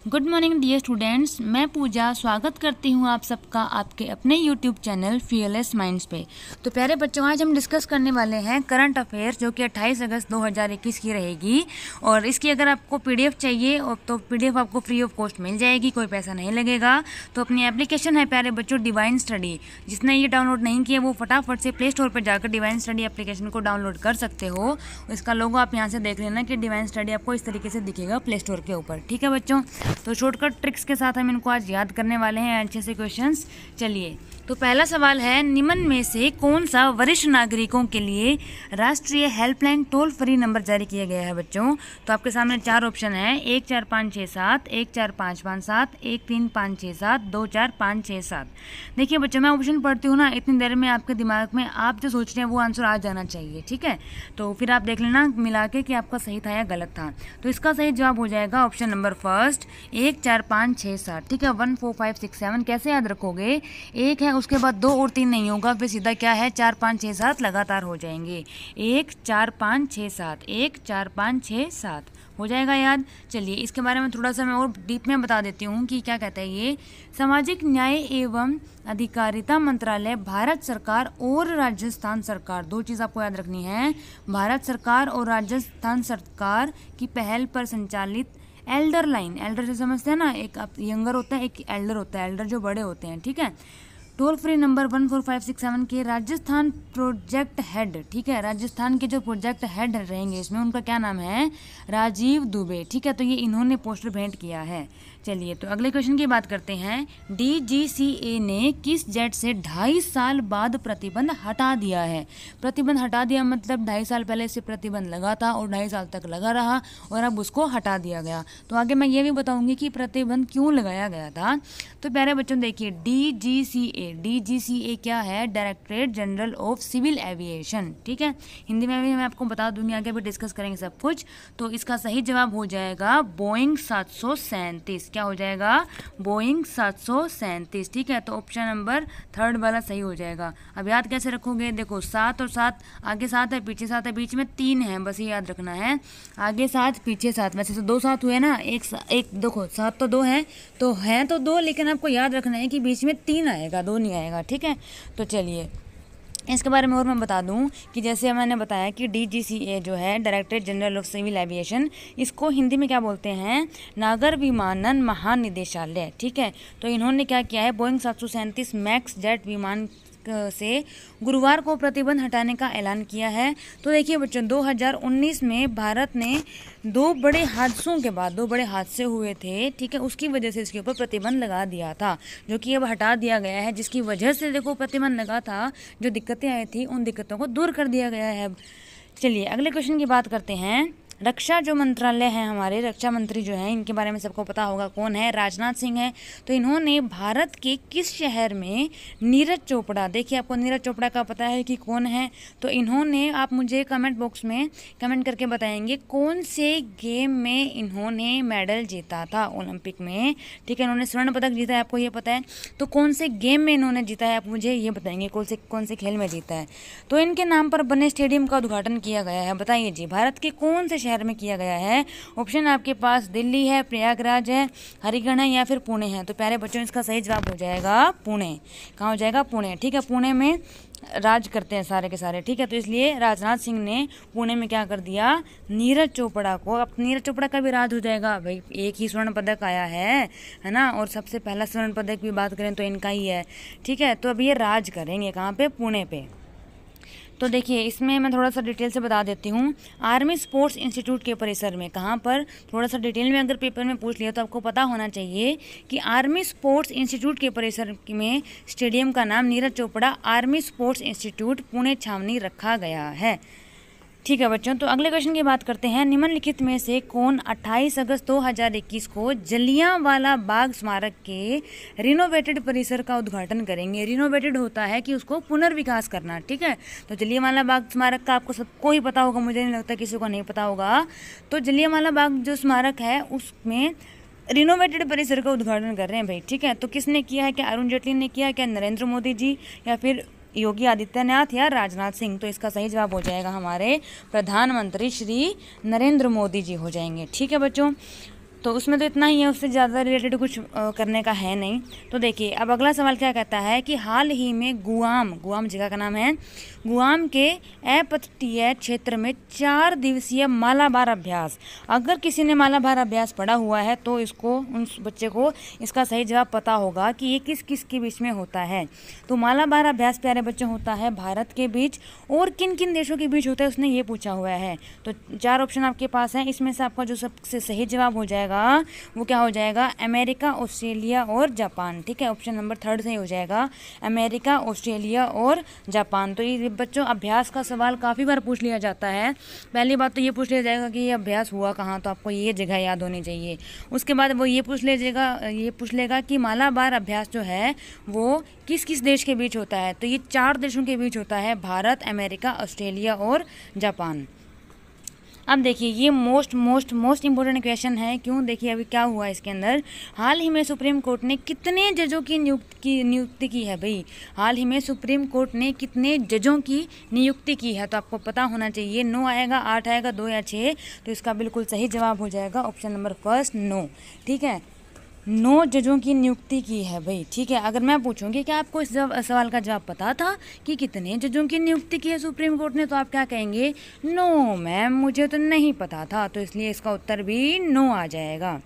Good morning dear students, मैं पूजा स्वागत करती हूँ आप सबका आपके अपने यूट्यूब चैनल फीयरलेस माइंड्स पे। तो प्यारे बच्चों, आज हम डिस्कस करने वाले हैं करंट अफेयर्स, जो कि 28 अगस्त 2021 की रहेगी। और इसकी अगर आपको पीडीएफ चाहिए तो पीडीएफ आपको फ्री ऑफ कॉस्ट मिल जाएगी, कोई पैसा नहीं लगेगा। तो अपनी एप्लीकेशन है प्यारे बच्चों डिवाइन स्टडी, जिसने ये डाउनलोड नहीं किया वो फटाफट से प्ले स्टोर पर जाकर डिवाइन स्टडी एप्लीकेशन को डाउनलोड कर सकते हो। इसका लोगो आप यहाँ से देख लेना कि डिवाइन स्टडी आपको इस तरीके से दिखेगा प्ले स्टोर के ऊपर। ठीक है बच्चों, तो शॉर्टकट ट्रिक्स के साथ हम इनको आज याद करने वाले हैं अच्छे से क्वेश्चंस। चलिए, तो पहला सवाल है, निम्न में से कौन सा वरिष्ठ नागरिकों के लिए राष्ट्रीय हेल्पलाइन टोल फ्री नंबर जारी किया गया है बच्चों? तो आपके सामने चार ऑप्शन है, 14567, 14557, 13567, 24567। देखिए बच्चों, मैं ऑप्शन पढ़ती हूँ ना, इतनी देर में आपके दिमाग में आप जो सोच रहे हैं वो आंसर आ जाना चाहिए। ठीक है, तो फिर आप देख लेना मिला के कि आपका सही था या गलत था। तो इसका सही जवाब हो जाएगा ऑप्शन नंबर फर्स्ट, 14567। ठीक है, 14567 कैसे याद रखोगे? एक है, उसके बाद 2 और 3 नहीं होगा, फिर सीधा क्या है 4567 लगातार हो जाएंगे। 14567, 14567 हो जाएगा याद। चलिए, इसके बारे में थोड़ा सा मैं और डीप में बता देती हूँ कि क्या कहता है ये। सामाजिक न्याय एवं अधिकारिता मंत्रालय भारत सरकार और राजस्थान सरकार, दो चीज़ आपको याद रखनी है, भारत सरकार और राजस्थान सरकार की पहल पर संचालित एल्डर लाइन, एल्डर से समझते हैं ना, एक यंगर होता है, एक एल्डर होता है, एल्डर जो बड़े होते हैं। ठीक है, टोल फ्री नंबर 14567 के राजस्थान प्रोजेक्ट हेड, ठीक है, राजस्थान के जो प्रोजेक्ट हेड रहेंगे इसमें, उनका क्या नाम है? राजीव दुबे। ठीक है, तो ये इन्होंने पोस्टर भेंट किया है। चलिए, तो अगले क्वेश्चन की बात करते हैं। डीजीसीए ने किस जेट से 2.5 साल बाद प्रतिबंध हटा दिया है? प्रतिबंध हटा दिया मतलब 2.5 साल पहले इसे प्रतिबंध लगा था और 2.5 साल तक लगा रहा और अब उसको हटा दिया गया। तो आगे मैं ये भी बताऊंगी कि प्रतिबंध क्यों लगाया गया था। तो प्यारे बच्चों देखिए, डीजीसीए क्या है? Directorate general of civil aviation. ठीक है, हिंदी में भी मैं आपको बता दूंगी, आगे भी डिस्कस करेंगे सब कुछ। तो इसका सही जवाब हो जाएगा बोइंग 737। क्या हो जाएगा? बोइंग 737। ठीक है, तो ऑप्शन नंबर थर्ड वाला सही हो जाएगा। अब याद कैसे रखोगे? देखो, 7 और 7, आगे 7 है पीछे 7 है, बीच में 3 है, बस ये याद रखना है। आगे 7 पीछे 7, वैसे तो 2 7 हुए ना, एक देखो 7 तो 2 है, तो है तो 2, लेकिन आपको याद रखना है कि बीच में 3 आएगा, 2 नहीं आएगा। ठीक है, तो चलिए इसके बारे में और मैं बता दूं कि जैसे मैंने बताया कि डीजीसीए जो है directorate general of civil aviation, इसको हिंदी में क्या बोलते हैं? नागर विमानन महानिदेशालय। ठीक है, तो इन्होंने क्या किया है, बोइंग 737 मैक्स जेट विमान से गुरुवार को प्रतिबंध हटाने का ऐलान किया है। तो देखिए बच्चों, 2019 में भारत ने 2 बड़े हादसों के बाद, 2 बड़े हादसे हुए थे, ठीक है, उसकी वजह से इसके ऊपर प्रतिबंध लगा दिया था, जो कि अब हटा दिया गया है, जिसकी वजह से देखो प्रतिबंध लगा था, जो दिक्कतें आई थी उन दिक्कतों को दूर कर दिया गया है। चलिए अगले क्वेश्चन की बात करते हैं। रक्षा जो मंत्रालय है, हमारे रक्षा मंत्री जो हैं, इनके बारे में सबको पता होगा कौन है? राजनाथ सिंह है। तो इन्होंने भारत के किस शहर में नीरज चोपड़ा, देखिए आपको नीरज चोपड़ा का पता है कि कौन है, तो इन्होंने, आप मुझे कमेंट बॉक्स में कमेंट करके बताएंगे कौन से गेम में इन्होंने मेडल जीता था ओलंपिक में। ठीक है, इन्होंने स्वर्ण पदक जीता है, आपको ये पता है, तो कौन से गेम में इन्होंने जीता है, आप मुझे ये बताएंगे कौन से खेल में जीता है। तो इनके नाम पर बने स्टेडियम का उद्घाटन किया गया है, बताइए जी, भारत के कौन से शहर में किया गया है? ऑप्शन आपके पास दिल्ली है, प्रयागराज है, हरियाणा है या फिर पुणे है। तो प्यारे बच्चों, इसका सही जवाब हो जाएगा पुणे। कहाँ हो जाएगा? पुणे। ठीक है, पुणे में राज करते हैं सारे के सारे। ठीक है, तो इसलिए राजनाथ सिंह ने पुणे में क्या कर दिया? नीरज चोपड़ा को, अब नीरज चोपड़ा का भी राज हो जाएगा भाई, एक ही स्वर्ण पदक आया है ना, और सबसे पहला स्वर्ण पदक की बात करें तो इनका ही है। ठीक है, तो अब ये राज करेंगे कहाँ पे? पुणे पे। तो देखिए, इसमें मैं थोड़ा सा डिटेल से बता देती हूँ। आर्मी स्पोर्ट्स इंस्टीट्यूट के परिसर में, कहाँ पर? थोड़ा सा डिटेल में अगर पेपर में पूछ लिया तो आपको पता होना चाहिए कि आर्मी स्पोर्ट्स इंस्टीट्यूट के परिसर में स्टेडियम का नाम Neeraj Chopra army sports institute Pune छावनी रखा गया है। ठीक है बच्चों, तो अगले क्वेश्चन की बात करते हैं। निम्नलिखित में से कौन 28 अगस्त 2021 को जलियांवाला बाग स्मारक के रिनोवेटेड परिसर का उद्घाटन करेंगे? रिनोवेटेड होता है कि उसको पुनर्विकास करना। ठीक है, तो जलियांवाला बाग स्मारक का आपको सबको ही पता होगा, मुझे नहीं लगता किसी को नहीं पता होगा। तो जलियांवाला बाग जो स्मारक है उसमें रिनोवेटेड परिसर का उद्घाटन कर रहे हैं भाई। ठीक है, तो किसने किया है? क्या अरुण जेटली ने किया है, क्या नरेंद्र मोदी जी, या फिर योगी आदित्यनाथ या राजनाथ सिंह? तो इसका सही जवाब हो जाएगा हमारे प्रधानमंत्री श्री नरेंद्र मोदी जी हो जाएंगे। ठीक है बच्चों, तो उसमें तो इतना ही है, उससे ज़्यादा रिलेटेड कुछ करने का है नहीं। तो देखिए अब अगला सवाल क्या कहता है कि हाल ही में गुआम जगह का नाम है, गुआम के अपतटीय क्षेत्र में 4 दिवसीय मालाबार अभ्यास। अगर किसी ने मालाबार अभ्यास पढ़ा हुआ है तो इसको, उस बच्चे को इसका सही जवाब पता होगा कि ये किस किस के बीच में होता है। तो मालाबार अभ्यास प्यारे बच्चों होता है भारत के बीच और किन किन देशों के बीच होता है, उसने ये पूछा हुआ है। तो 4 ऑप्शन आपके पास है, इसमें से आपका जो सबसे सही जवाब हो जाएगा वो क्या हो जाएगा, अमेरिका, ऑस्ट्रेलिया और जापान। ठीक है, ऑप्शन नंबर 3 सही हो जाएगा, अमेरिका, ऑस्ट्रेलिया और जापान। तो ये बच्चों अभ्यास का सवाल काफ़ी बार पूछ लिया जाता है। पहली बात तो ये पूछ लिया जाएगा कि ये अभ्यास हुआ कहाँ, तो आपको ये जगह याद होनी चाहिए। उसके बाद वो ये पूछ लेगा कि मालाबार अभ्यास जो है वो किस किस देश के बीच होता है। तो ये 4 देशों के बीच होता है, भारत, अमेरिका, ऑस्ट्रेलिया और जापान। अब देखिए ये मोस्ट इम्पोर्टेंट क्वेश्चन है। क्यों, देखिए अभी क्या हुआ इसके अंदर, हाल ही में सुप्रीम कोर्ट ने कितने जजों की नियुक्ति की है भाई। हाल ही में सुप्रीम कोर्ट ने कितने जजों की नियुक्ति की है, तो आपको पता होना चाहिए। 9 आएगा, 8 आएगा, 2 या 6, तो इसका बिल्कुल सही जवाब हो जाएगा ऑप्शन नंबर 1 9। ठीक है, 9 जजों की नियुक्ति की है भाई। ठीक है, अगर मैं पूछूंगी कि आपको इस सवाल का जवाब पता था कि कितने जजों की नियुक्ति की है सुप्रीम कोर्ट ने, तो आप क्या कहेंगे, नो मैम मुझे तो नहीं पता था। तो इसलिए इसका उत्तर भी नो आ जाएगा।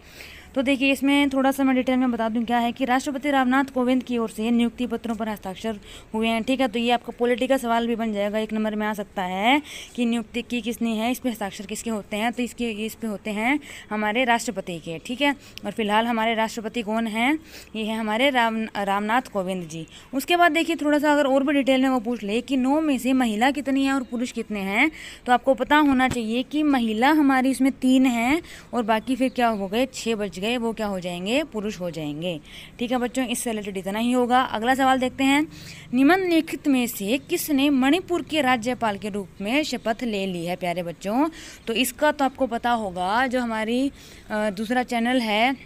तो देखिए इसमें थोड़ा सा मैं डिटेल में बता दूं क्या है कि राष्ट्रपति रामनाथ कोविंद की ओर से नियुक्ति पत्रों पर हस्ताक्षर हुए हैं। ठीक है, तो ये आपका पॉलिटिकल सवाल भी बन जाएगा, 1 नंबर में आ सकता है कि नियुक्ति की किसने है, इस पे हस्ताक्षर किसके होते हैं, तो इस पे होते हैं हमारे राष्ट्रपति के। ठीक है, और फिलहाल हमारे राष्ट्रपति कौन हैं, ये है हमारे रामनाथ कोविंद जी। उसके बाद देखिए थोड़ा सा अगर और भी डिटेल में वो पूछ ले कि 9 में से महिला कितनी है और पुरुष कितने हैं, तो आपको पता होना चाहिए कि महिला हमारी इसमें 3 हैं और बाकी फिर क्या हो गए, 6 बच गए, वो क्या हो जाएंगे, पुरुष हो जाएंगे। ठीक है बच्चों, इससे रिलेटेड इतना ही होगा। अगला सवाल देखते हैं, निम्नलिखित में से किसने मणिपुर के राज्यपाल के रूप में शपथ ले ली है प्यारे बच्चों। तो इसका तो आपको पता होगा, जो हमारी दूसरा चैनल है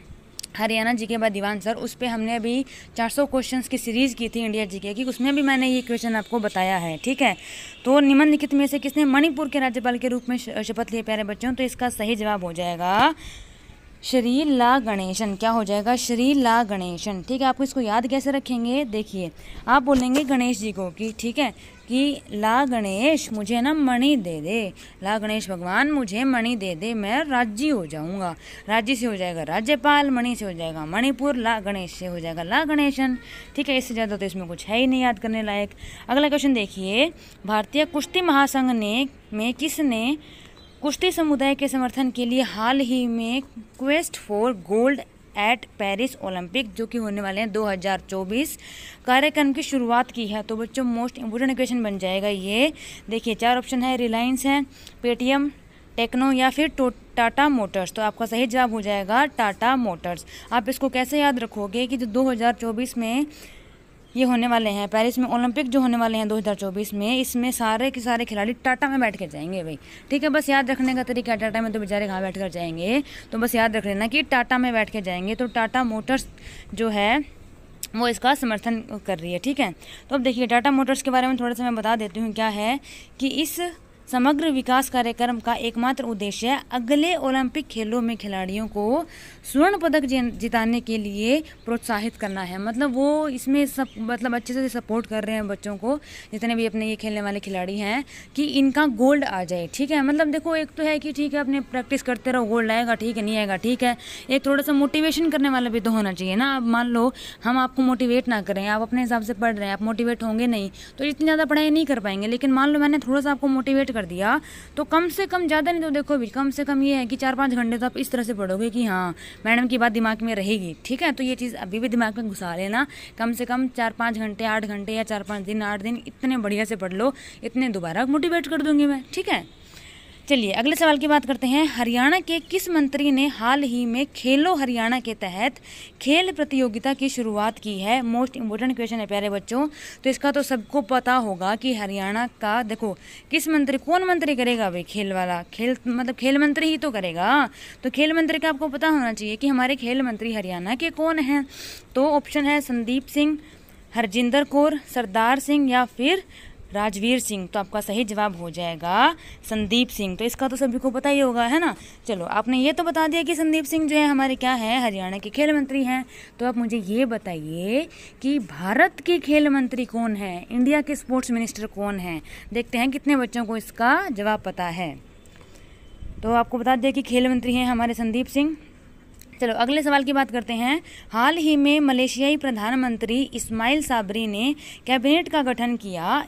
Haryana GK by Diwan sir, उस पर हमने अभी 400 क्वेश्चंस की सीरीज़ की थी इंडिया जीके की, उसमें भी मैंने ये क्वेश्चन आपको बताया है। ठीक है, तो निम्नलिखित में से किसने मणिपुर के राज्यपाल के रूप में शपथ ली प्यारे बच्चों, तो इसका सही जवाब हो जाएगा श्री ला गणेशन। क्या हो जाएगा, श्री ला गणेशन। ठीक है, आपको इसको याद कैसे रखेंगे, देखिए आप बोलेंगे गणेश जी को कि ठीक है कि ला गणेश मुझे ना मणि दे दे, ला गणेश भगवान मुझे मणि दे दे, मैं राज्य हो जाऊंगा। राज्य से हो जाएगा राज्यपाल, मणि से हो जाएगा मणिपुर, ला गणेश से हो जाएगा ला गणेशन। ठीक है, इससे ज़्यादा तो इसमें कुछ है ही नहीं याद करने लायक। अगला क्वेश्चन देखिए, भारतीय कुश्ती महासंघ में किसने कुश्ती समुदाय के समर्थन के लिए हाल ही में quest for gold eight Paris Olympic, जो कि होने वाले हैं 2024, कार्यक्रम की शुरुआत की है। तो बच्चों मोस्ट इम्पोर्टेंट क्वेश्चन बन जाएगा ये। देखिए 4 ऑप्शन है, रिलायंस है, पेटीएम, टेक्नो या फिर टाटा मोटर्स। तो आपका सही जवाब हो जाएगा टाटा मोटर्स। आप इसको कैसे याद रखोगे कि जो 2024 में ये होने वाले हैं, पेरिस में ओलंपिक जो होने वाले हैं 2024 में, इसमें सारे के सारे खिलाड़ी टाटा में बैठ के जाएंगे भाई। ठीक है, बस याद रखने का तरीका, टाटा में तो बेचारे कहाँ बैठ कर जाएंगे, तो बस याद रख लेना कि टाटा में बैठ के जाएंगे। तो टाटा मोटर्स जो है वो इसका समर्थन कर रही है। ठीक है, तो अब देखिए टाटा मोटर्स के बारे में थोड़ा सा मैं बता देती हूँ क्या है कि इस समग्र विकास कार्यक्रम का एकमात्र उद्देश्य अगले ओलंपिक खेलों में खिलाड़ियों को स्वर्ण पदक जिताने के लिए प्रोत्साहित करना है। मतलब वो इसमें सब मतलब अच्छे से सपोर्ट कर रहे हैं बच्चों को, जितने भी अपने ये खेलने वाले खिलाड़ी हैं, कि इनका गोल्ड आ जाए। ठीक है, मतलब देखो एक तो है कि ठीक है अपने प्रैक्टिस करते रहो, गोल्ड आएगा, ठीक है, नहीं आएगा ठीक है, एक थोड़ा सा मोटिवेशन करने वाला भी तो होना चाहिए ना। अब मान लो हम आपको मोटिवेट ना करें, आप अपने हिसाब से पढ़ रहे हैं, आप मोटिवेट होंगे नहीं तो इतनी ज़्यादा पढ़ाई नहीं कर पाएंगे। लेकिन मान लो मैंने थोड़ा सा आपको मोटिवेट कर दिया तो कम से कम, ज़्यादा नहीं तो देखो भी, कम से कम ये है कि 4-5 घंटे तो आप इस तरह से पढ़ोगे कि हाँ मैडम की बात दिमाग में रहेगी। ठीक है, तो ये चीज़ अभी भी दिमाग में घुसा लेना, कम से कम 4-5 घंटे, 8 घंटे या 4-5 दिन, 8 दिन इतने बढ़िया से पढ़ लो, इतने दोबारा मोटिवेट कर दूंगी मैं। ठीक है, चलिए अगले सवाल की बात करते हैं। हरियाणा के किस मंत्री ने हाल ही में खेलो हरियाणा के तहत खेल प्रतियोगिता की शुरुआत की है। मोस्ट इम्पोर्टेंट क्वेश्चन है प्यारे बच्चों। तो इसका तो सबको पता होगा कि हरियाणा का, देखो किस मंत्री, कौन मंत्री करेगा भाई खेल वाला, खेल मतलब खेल मंत्री ही तो करेगा। तो खेल मंत्री का आपको पता होना चाहिए कि हमारे खेल मंत्री हरियाणा के कौन हैं। तो ऑप्शन है संदीप सिंह, हरजिंदर कौर, सरदार सिंह या फिर राजवीर सिंह। तो आपका सही जवाब हो जाएगा संदीप सिंह। तो इसका तो सभी को पता ही होगा, है ना। चलो, आपने ये तो बता दिया कि संदीप सिंह जो है हमारे क्या है, हरियाणा के खेल मंत्री हैं। तो आप मुझे ये बताइए कि भारत के खेल मंत्री कौन है, इंडिया के स्पोर्ट्स मिनिस्टर कौन है। देखते हैं कितने बच्चों को इसका जवाब पता है। तो आपको बता दिया कि खेल मंत्री हैं हमारे संदीप सिंह। चलो, अगले सवाल की बात करते हैं। हाल ही में मलेशियाई प्रधानमंत्री इस्माइल साबरी ने कैबिनेट का गठन किया,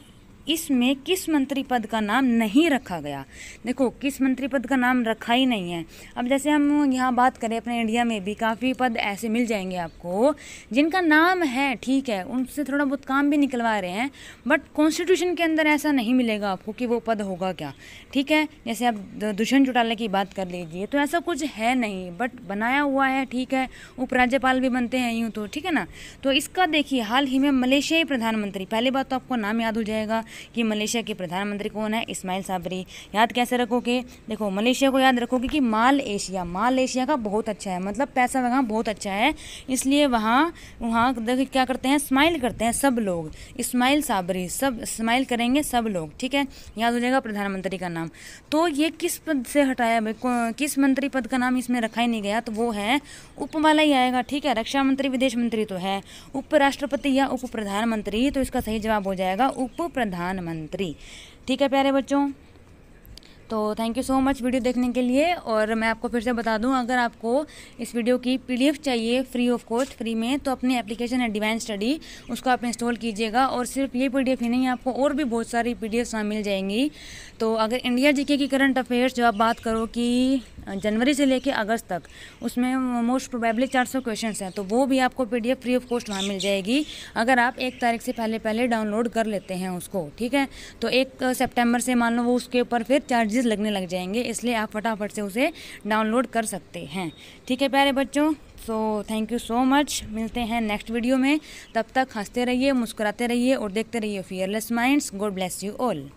इसमें किस मंत्री पद का नाम नहीं रखा गया। देखो, किस मंत्री पद का नाम रखा ही नहीं है। अब जैसे हम यहाँ बात करें, अपने इंडिया में भी काफ़ी पद ऐसे मिल जाएंगे आपको जिनका नाम है, ठीक है, उनसे थोड़ा बहुत काम भी निकलवा रहे हैं, बट कॉन्स्टिट्यूशन के अंदर ऐसा नहीं मिलेगा आपको कि वो पद होगा क्या, ठीक है। जैसे आप दुष्यंत चौटाला की बात कर लीजिए, तो ऐसा कुछ है नहीं, बट बनाया हुआ है, ठीक है। उपराज्यपाल भी बनते हैं यूँ तो, ठीक है ना। तो इसका देखिए, हाल ही में मलेशियाई प्रधानमंत्री, पहली बात तो आपको नाम याद हो जाएगा कि मलेशिया के प्रधानमंत्री कौन है, इस्माइल साबरी। याद कैसे रखोगे, देखो मलेशिया को याद रखोगे कि माल एशिया का बहुत अच्छा है, मतलब पैसा वहाँ बहुत अच्छा है, इसलिए वहाँ देखिए क्या करते हैं, स्माइल करते हैं सब लोग, इस्माइल साबरी, सब स्माइल करेंगे सब लोग, ठीक है। याद हो जाएगा प्रधानमंत्री का नाम। तो ये किस पद से हटाया, किस मंत्री पद का नाम इसमें रखा ही नहीं गया, तो वो है उप वाला ही आएगा, ठीक है। रक्षा मंत्री, विदेश मंत्री तो है, उपराष्ट्रपति या उप प्रधानमंत्री, तो इसका सही जवाब हो जाएगा उप प्रधानमंत्री, ठीक है प्यारे बच्चों। तो thank you so much video देखने के लिए। और मैं आपको फिर से बता दूं, अगर आपको इस वीडियो की PDF चाहिए फ्री ऑफ कॉस्ट, फ्री में, तो अपनी एप्लीकेशन है डिवाइन स्टडी, उसको आप इंस्टॉल कीजिएगा। और सिर्फ ये PDF ही नहीं, आपको और भी बहुत सारी PDFs वहाँ मिल जाएंगी। तो अगर इंडिया GK की करंट अफेयर्स जो आप बात करो कि जनवरी से लेकर अगस्त तक, उसमें मोस्ट प्रोबेबली 400 क्वेश्चन हैं, तो वो भी आपको PDF फ्री ऑफ कॉस्ट वहाँ मिल जाएगी, अगर आप 1 तारीख से पहले डाउनलोड कर लेते हैं उसको, ठीक है। तो 1 सितंबर से मान लो वो उसके ऊपर फिर चार्जेस लगने लग जाएंगे, इसलिए आप फटाफट से उसे डाउनलोड कर सकते हैं, ठीक है प्यारे बच्चों। So thank you so much, मिलते हैं नेक्स्ट वीडियो में। तब तक हंसते रहिए, मुस्कुराते रहिए और देखते रहिए fearless minds. God bless you all.